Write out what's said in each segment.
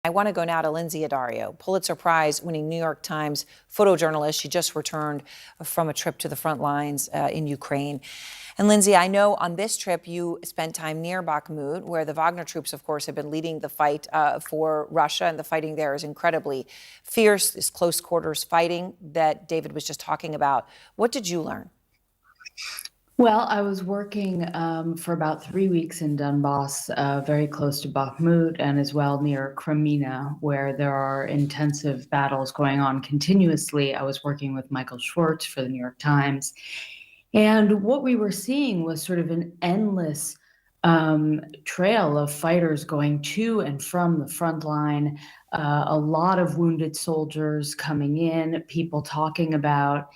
I want to go now to Lindsay Addario, Pulitzer Prize winning New York Times photojournalist. She just returned from a trip to the front lines in Ukraine. And Lindsay, I know on this trip you spent time near Bakhmut, where the Wagner troops, of course, have been leading the fight for Russia, and the fighting there is incredibly fierce, this close quarters fighting that David was just talking about. What did you learn? Well, I was working for about 3 weeks in Donbass, very close to Bakhmut, and as well near Kreminna, where there are intensive battles going on continuously. I was working with Michael Schwartz for the New York Times. And what we were seeing was sort of an endless trail of fighters going to and from the front line, a lot of wounded soldiers coming in, people talking about,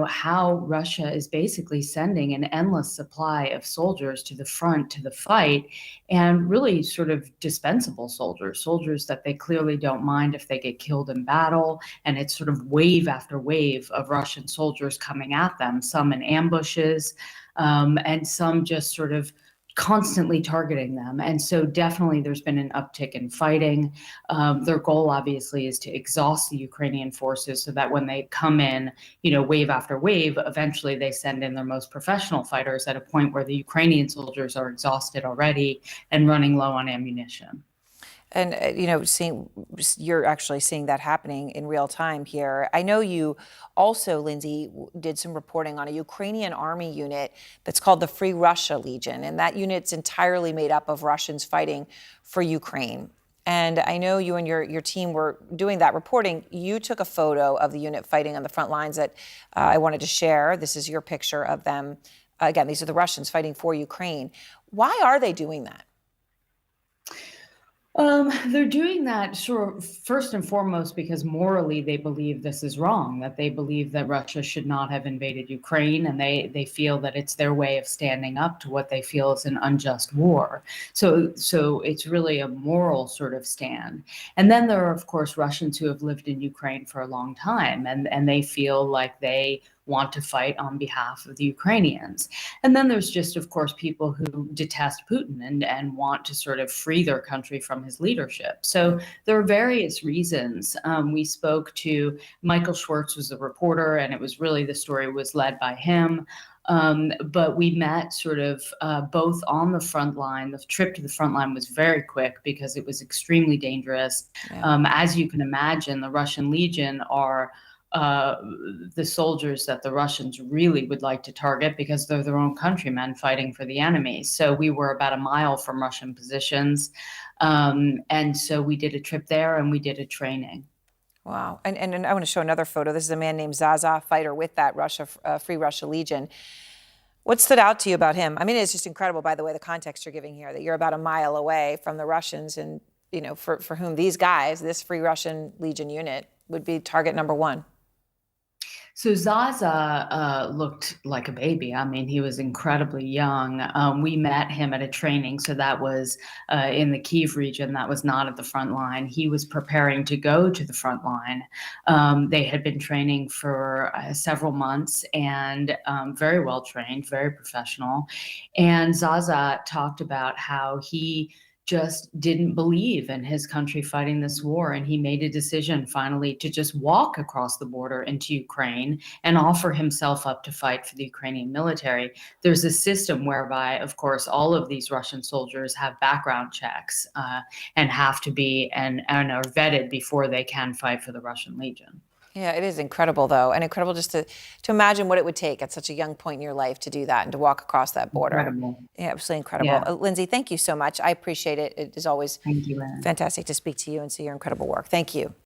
how Russia is basically sending an endless supply of soldiers to the front to the fight, and really sort of dispensable soldiers, soldiers that they clearly don't mind if they get killed in battle. And it's sort of wave after wave of Russian soldiers coming at them, some in ambushes, and some just sort of constantly targeting them. And so definitely there's been an uptick in fighting. Their goal obviously is to exhaust the Ukrainian forces so that when they come in, wave after wave, eventually they send in their most professional fighters at a point where the Ukrainian soldiers are exhausted already and running low on ammunition. And, you're actually seeing that happening in real time here. I know you also, Lindsay, did some reporting on a Ukrainian army unit that's called the Free Russia Legion. And that unit's entirely made up of Russians fighting for Ukraine. And I know you and your team were doing that reporting. You took a photo of the unit fighting on the front lines that I wanted to share. This is your picture of them. Again, these are the Russians fighting for Ukraine. Why are they doing that? They're doing that, sure, first and foremost, because morally they believe this is wrong, that they believe that Russia should not have invaded Ukraine, and they feel that it's their way of standing up to what they feel is an unjust war. So it's really a moral sort of stand. And then there are, of course, Russians who have lived in Ukraine for a long time, and they feel like they want to fight on behalf of the Ukrainians. And then there's just, of course, people who detest Putin and want to sort of free their country from his leadership. So there are various reasons. We spoke to Michael Schwartz, was the reporter, and it was really, the story was led by him. But we met sort of both on the front line. The trip to the front line was very quick because it was extremely dangerous. Yeah. As you can imagine, the Russian Legion are the soldiers that the Russians really would like to target because they're their own countrymen fighting for the enemy. So we were about a mile from Russian positions. And so we did a trip there and we did a training. Wow. And I want to show another photo. This is a man named Zaza, fighter with that Free Russia Legion. What stood out to you about him? I mean, it's just incredible, by the way, the context you're giving here, that you're about a mile away from the Russians, and, for whom these guys, this Free Russian Legion unit, would be target number one. So Zaza looked like a baby. I mean, he was incredibly young. We met him at a training, so that was in the Kyiv region. That was not at the front line. He was preparing to go to the front line. They had been training for several months and very well trained, very professional. And Zaza talked about how he just didn't believe in his country fighting this war. And he made a decision finally to just walk across the border into Ukraine and offer himself up to fight for the Ukrainian military. There's a system whereby, of course, all of these Russian soldiers have background checks and have to be and are vetted before they can fight for the Russian Legion. Yeah, it is incredible, though, and incredible just to imagine what it would take at such a young point in your life to do that and to walk across that border. Incredible. Yeah, absolutely incredible. Yeah. Lindsay, thank you so much. I appreciate it. It is always Thank you, Anne. fantastic to speak to you and see your incredible work. Thank you.